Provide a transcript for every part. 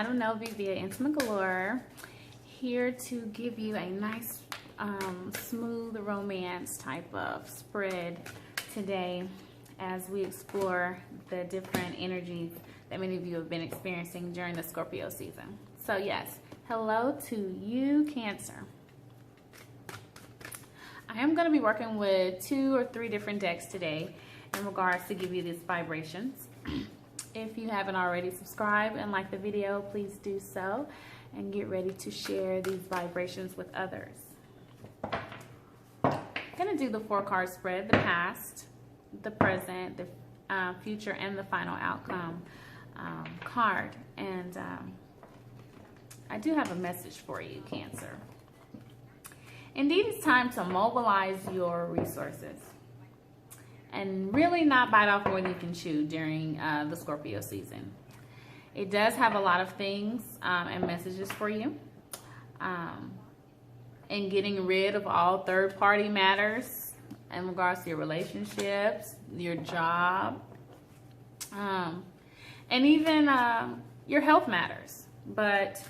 side of Nove via Intimate Galore, here to give you a nice smooth romance type of spread today as we explore the different energies that many of you have been experiencing during the Scorpio season. So yes, hello to you, Cancer. I am going to be working with 2 or 3 different decks today in regards to give you these vibrations. If you haven't already subscribed and liked the video, please do so and get ready to share these vibrations with others. I'm going to do the 4-card spread, the past, the present, the future, and the final outcome card. And I do have a message for you, Cancer. Indeed, it's time to mobilize your resources and really not bite off more than you can chew during the Scorpio season. It does have a lot of things and messages for you. And getting rid of all third-party matters in regards to your relationships, your job, and even your health matters. But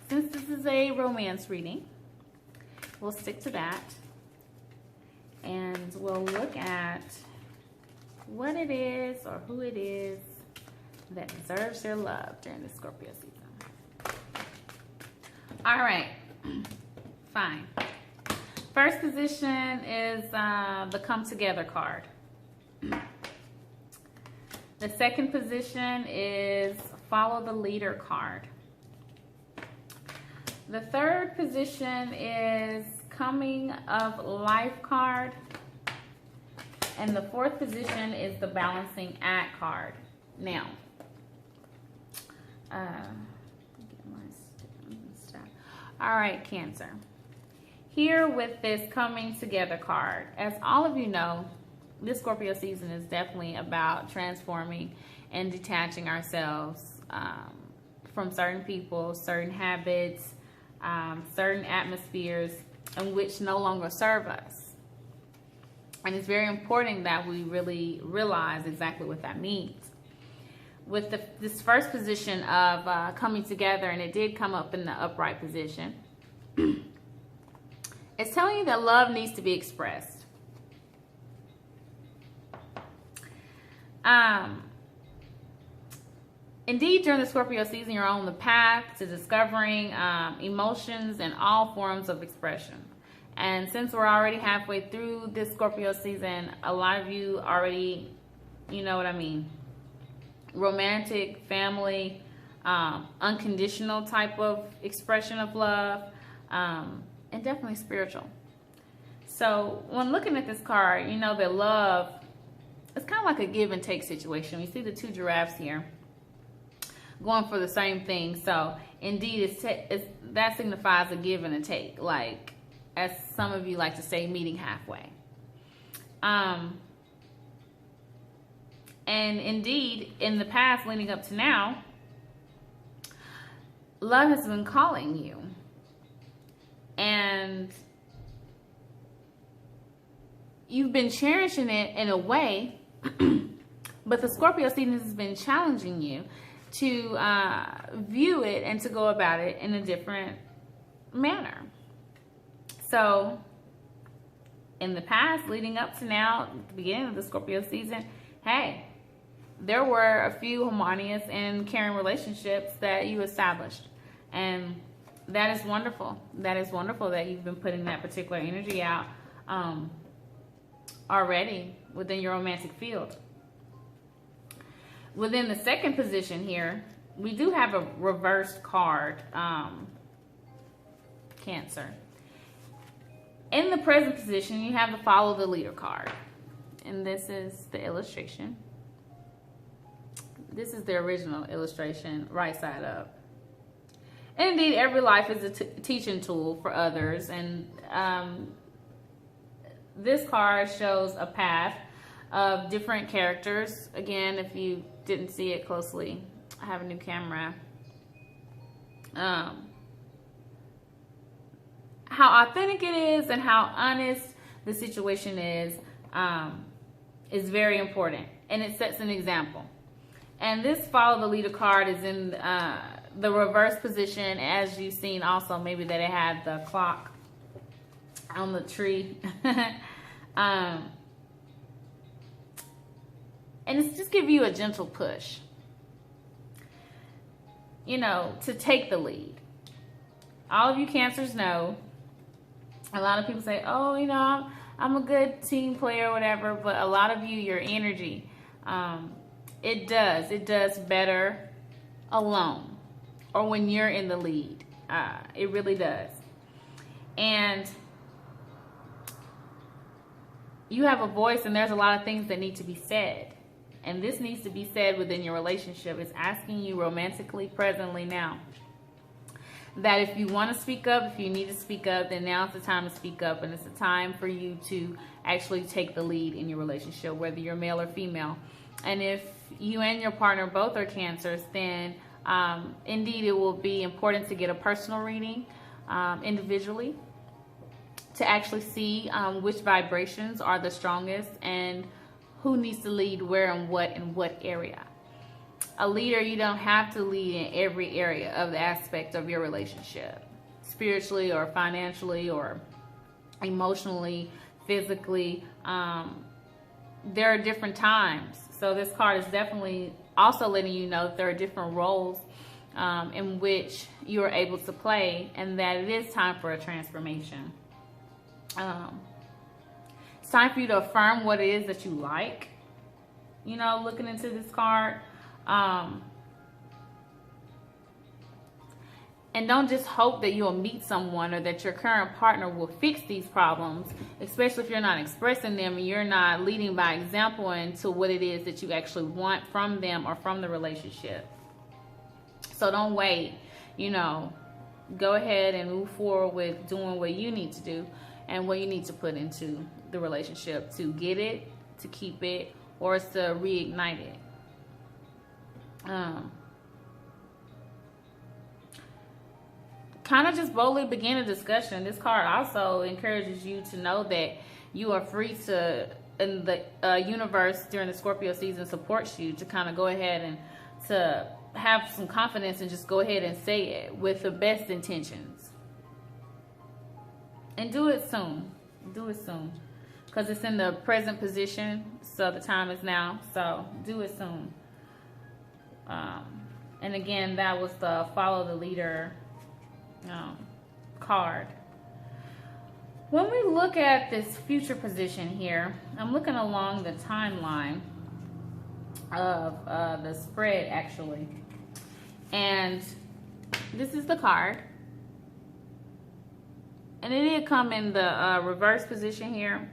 since this is a romance reading, we'll stick to that. And we'll look at what it is or who it is that deserves your love during the Scorpio season. All right, fine. First position is the Come Together card. The second position is Follow the Leader card. The third position is Coming of Life card. And the fourth position is the Balancing Act card. Now, all right, Cancer. Here with this Coming Together card, as all of you know, this Scorpio season is definitely about transforming and detaching ourselves from certain people, certain habits, certain atmospheres in which no longer serve us. And it's very important that we really realize exactly what that means. With this first position of coming together, and it did come up in the upright position, it's telling you that love needs to be expressed. Indeed, during the Scorpio season, you're on the path to discovering emotions and all forms of expression. And since we're already halfway through this Scorpio season, a lot of you already, you know what I mean, romantic, family, unconditional type of expression of love, and definitely spiritual. So when looking at this card, you know that love, it's kind of like a give and take situation. You see the 2 giraffes here going for the same thing. So indeed, that signifies a give and a take, like as some of you like to say, meeting halfway. And indeed, in the past leading up to now, love has been calling you. And you've been cherishing it in a way, but the Scorpio season has been challenging you to view it and to go about it in a different manner. So in the past, leading up to now, at the beginning of the Scorpio season, hey, there were a few harmonious and caring relationships that you established. And that is wonderful. That is wonderful that you've been putting that particular energy out already within your romantic field. Within the second position here, we do have a reversed card, Cancer. In the present position, you have the Follow the Leader card. And this is the illustration. This is the original illustration, right side up. And indeed, every life is a teaching tool for others. And this card shows a path of different characters. Again, if you didn't see it closely, I have a new camera. How authentic it is and how honest the situation is very important. And it sets an example. And this Follow the Leader card is in the reverse position, as you've seen also, maybe that it had the clock on the tree. And it's just give you a gentle push, you know, to take the lead. All of you Cancers know, a lot of people say, oh, you know, I'm a good team player or whatever, but a lot of you, your energy, it does better alone or when you're in the lead. It really does. And you have a voice, and there's a lot of things that need to be said. And this needs to be said within your relationship. It's asking you romantically, presently now, that if you want to speak up, if you need to speak up, then now's the time to speak up. And it's the time for you to actually take the lead in your relationship, whether you're male or female. And if you and your partner both are Cancers, then indeed it will be important to get a personal reading individually to actually see which vibrations are the strongest and who needs to lead where and what area. A leader, you don't have to lead in every area of the aspect of your relationship, spiritually or financially or emotionally, physically. There are different times. So this card is definitely also letting you know that there are different roles in which you are able to play, and that it is time for a transformation. It's time for you to affirm what it is that you like. You know, looking into this card. And don't just hope that you'll meet someone or that your current partner will fix these problems, especially if you're not expressing them and you're not leading by example into what it is that you actually want from them or from the relationship. So don't wait, you know, go ahead and move forward with doing what you need to do and what you need to put into the relationship to get it, to keep it, or to reignite it. Kind of just boldly begin a discussion. This card also encourages you to know that you are free to, and the universe during the Scorpio season supports you to kind of go ahead and to have some confidence and just go ahead and say it with the best intentions. And do it soon. Do it soon. Because it's in the present position, so the time is now. So do it soon. And again, that was the follow the leader card. When we look at this future position here, I'm looking along the timeline of the spread actually, and this is the card, and it did come in the reverse position here.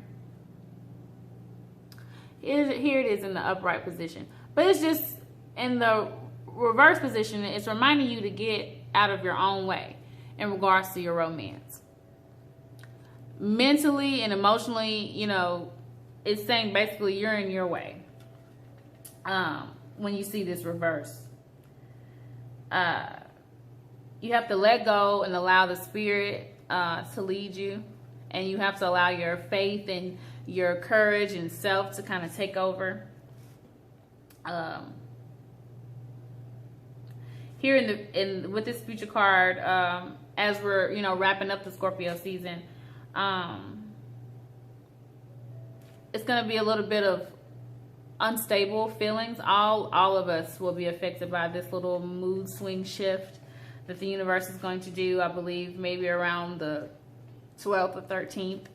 Here it is in the upright position, but it's just in the reverse position. It's reminding you to get out of your own way in regards to your romance. Mentally and emotionally, you know, it's saying basically you're in your way when you see this reverse. You have to let go and allow the spirit to lead you, and you have to allow your faith and your courage and self to kind of take over. Here with this future card, as we're, you know, wrapping up the Scorpio season, it's going to be a little bit of unstable feelings. All of us will be affected by this little mood swing shift that the universe is going to do, I believe, maybe around the 12th or 13th.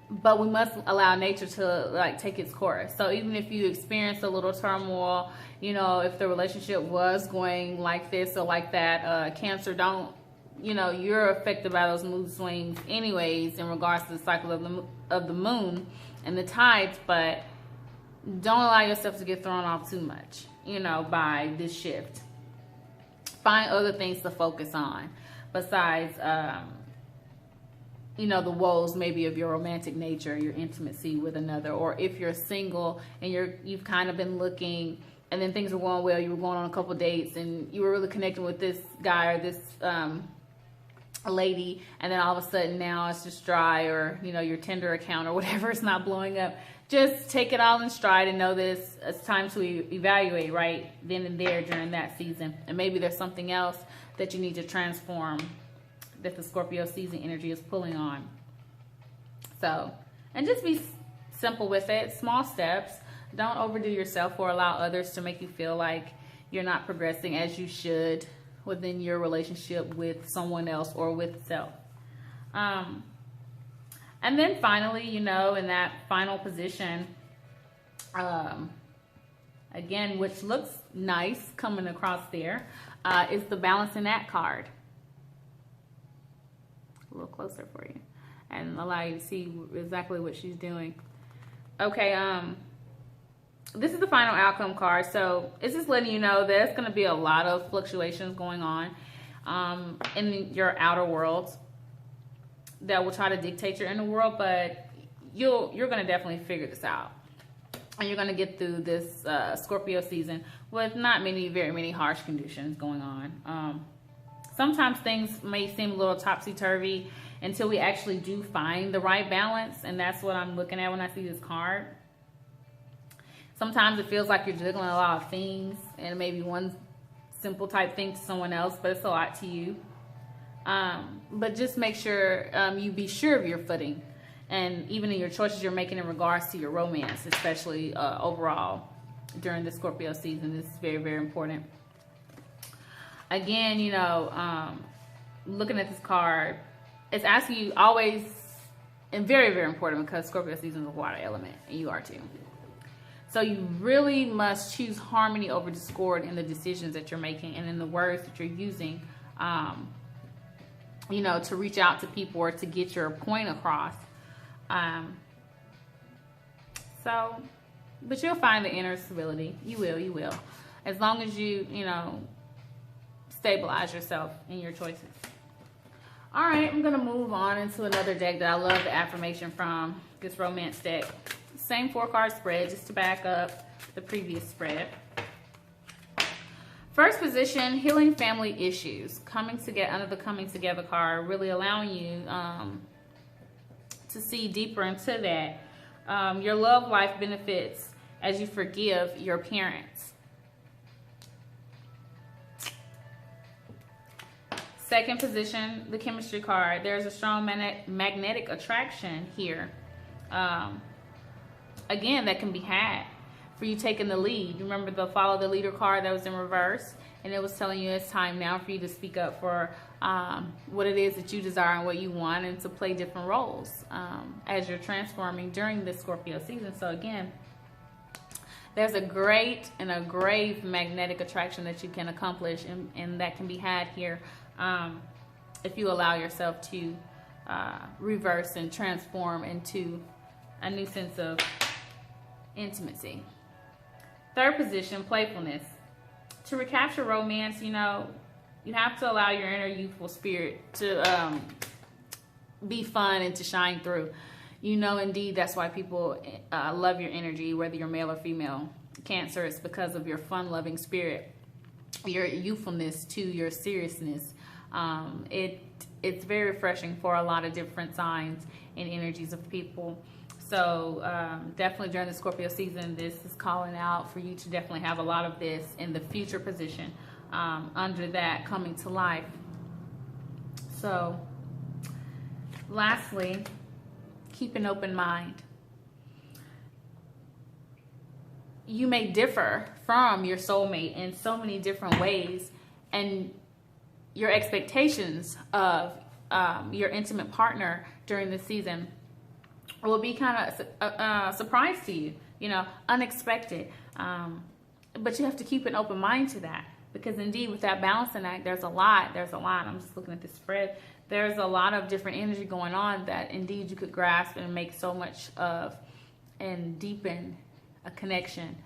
But we must allow nature to like take its course. So even if you experience a little turmoil, you know, if the relationship was going like this or like that, Cancer, don't, you know, you're affected by those mood swings anyways in regards to the cycle of the moon and the tides, but don't allow yourself to get thrown off too much, you know, by this shift. Find other things to focus on besides, you know, the woes maybe of your romantic nature, your intimacy with another, or if you're single and you've kind of been looking and then things were going well, you were going on a couple dates and you were really connecting with this guy or this lady, and then all of a sudden now it's just dry, or, you know, your Tinder account or whatever is not blowing up. just take it all in stride and know this it's time to evaluate right then and there during that season. And maybe there's something else that you need to transform that the Scorpio season energy is pulling on. So, and just be simple with it, small steps. Don't overdo yourself or allow others to make you feel like you're not progressing as you should within your relationship with someone else or with self. And then finally, you know, in that final position, again, which looks nice coming across there, is the balancing act card. A little closer for you and allow you to see exactly what she's doing. Okay, this is the final outcome card. So it's just letting you know there's going to be a lot of fluctuations going on in your outer world that will try to dictate your inner world, but you're going to definitely figure this out. And you're going to get through this Scorpio season with not very many harsh conditions going on. Sometimes things may seem a little topsy-turvy until we actually do find the right balance, and that's what I'm looking at when I see this card. Sometimes it feels like you're juggling a lot of things, and it may be one simple type thing to someone else, but it's a lot to you. But just make sure you be sure of your footing, and even in your choices you're making in regards to your romance, especially overall during the Scorpio season. This is very, very important. Again, you know, looking at this card, it's asking you always, and very, very important because Scorpio season is a water element, and you are too. So you really must choose harmony over discord in the decisions that you're making and in the words that you're using, you know, to reach out to people or to get your point across. But you'll find the inner stability. You will. As long as you know, stabilize yourself in your choices. All right, I'm going to move on into another deck that I love the affirmation from, this romance deck. Same 4-card spread, just to back up the previous spread. First position, healing family issues. Coming together, under the coming together card, really allowing you to see deeper into that. Your love life benefits as you forgive your parents. Second position, the chemistry card. There's a strong magnetic attraction here. Again, that can be had for you taking the lead. Remember the follow the leader card that was in reverse, and it was telling you it's time now for you to speak up for what it is that you desire and what you want, and to play different roles as you're transforming during this Scorpio season. So again, there's a great and a grave magnetic attraction that you can accomplish, and that can be had here if you allow yourself to reverse and transform into a new sense of intimacy. Third position, playfulness. To recapture romance, you know, you have to allow your inner youthful spirit to be fun and to shine through. You know, indeed, that's why people love your energy, whether you're male or female. Cancer, it's because of your fun-loving spirit, your youthfulness to your seriousness. It's very refreshing for a lot of different signs and energies of people. So definitely during the Scorpio season, this is calling out for you to definitely have a lot of this in the future position under that coming to life. So lastly, keep an open mind. You may differ from your soulmate in so many different ways, and your expectations of your intimate partner during the season will be kind of a surprise to you, you know, unexpected. But you have to keep an open mind to that, because indeed with that balancing act, there's a lot. I'm just looking at this spread. There's a lot of different energy going on that indeed you could grasp and make so much of and deepen a connection.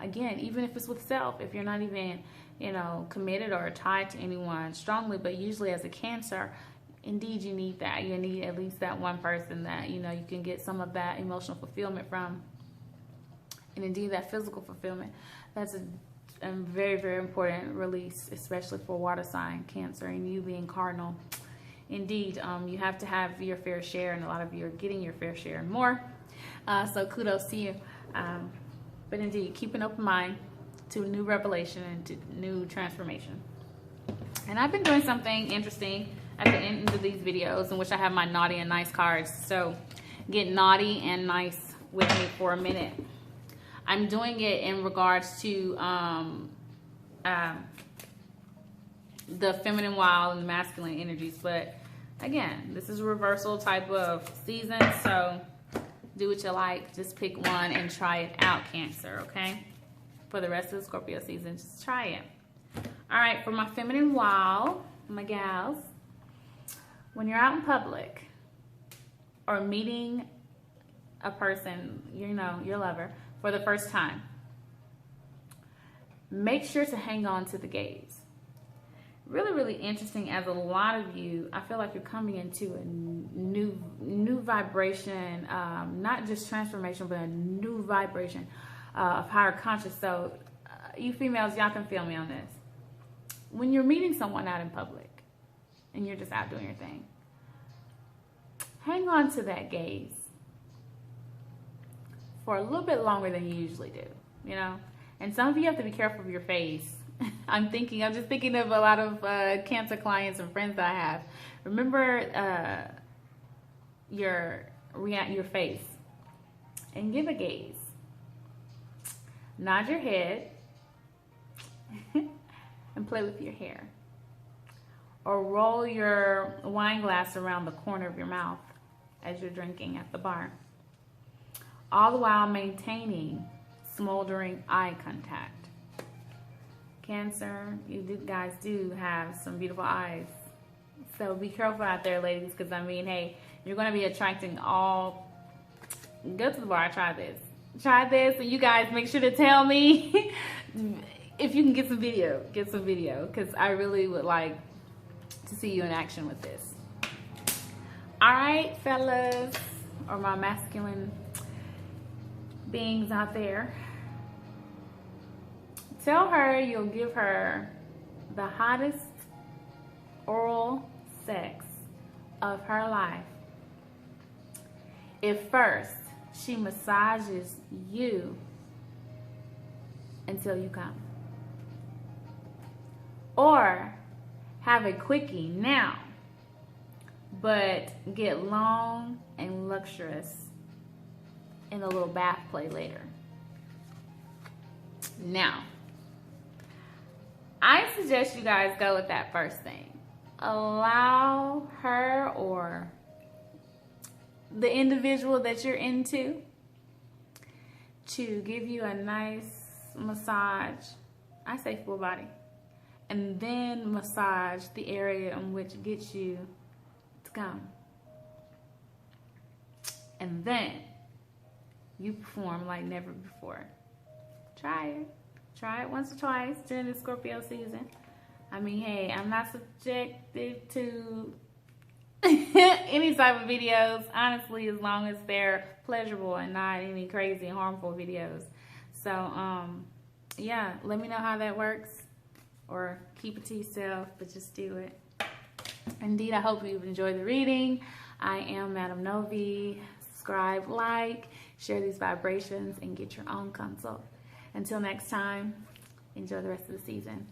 Again, even if it's with self, if you're not even, you know, committed or tied to anyone strongly, but usually as a Cancer, indeed you need that. You need at least that one person that, you know, you can get some of that emotional fulfillment from, and indeed that physical fulfillment. That's a very, very important release, especially for water sign Cancer, and you being cardinal. Indeed, you have to have your fair share, and a lot of you are getting your fair share and more. So kudos to you. But indeed, keep an open mind to new revelation and to new transformation. And I've been doing something interesting at the end of these videos in which I have my naughty and nice cards. So get naughty and nice with me for a minute. I'm doing it in regards to the feminine wild and the masculine energies. But again, this is a reversal type of season. So do what you like. Just pick one and try it out, Cancer, okay? For the rest of the Scorpio season, just try it. All right, for my feminine wild, my gals, when you're out in public or meeting a person, you know, your lover, for the first time, make sure to hang on to the gaze. Really, really interesting, as a lot of you, I feel like you're coming into a new vibration, not just transformation, but a new vibration of higher conscious. So you females, y'all can feel me on this. When you're meeting someone out in public and you're just out doing your thing, hang on to that gaze for a little bit longer than you usually do, you know? And some of you have to be careful of your face. I'm just thinking of a lot of Cancer clients and friends that I have. Remember your face and give a gaze. Nod your head and play with your hair. Or roll your wine glass around the corner of your mouth as you're drinking at the bar. All the while maintaining smoldering eye contact. Cancer, you guys do have some beautiful eyes. So be careful out there, ladies, because I mean, hey, you're going to be attracting all... Go to the bar, try this. Try this, and you guys make sure to tell me if you can get some video. Get some video, because I really would like to see you in action with this. All right, fellas, or my masculine beings out there. Tell her you'll give her the hottest oral sex of her life if first she massages you until you come. Or have a quickie now, but get long and luxurious in a little bath play later. Now, I suggest you guys go with that first thing. Allow her or the individual that you're into to give you a nice massage. I say full body. And then massage the area in which gets you to come. And then you perform like never before. Try it. Try it once or twice during the Scorpio season. I mean, hey, I'm not subjected to any type of videos, honestly, as long as they're pleasurable and not any crazy harmful videos. So, yeah, let me know how that works, or keep it to yourself, but just do it. Indeed, I hope you've enjoyed the reading. I am Madam Nove. Subscribe, like, share these vibrations, and get your own consult. Until next time, enjoy the rest of the season.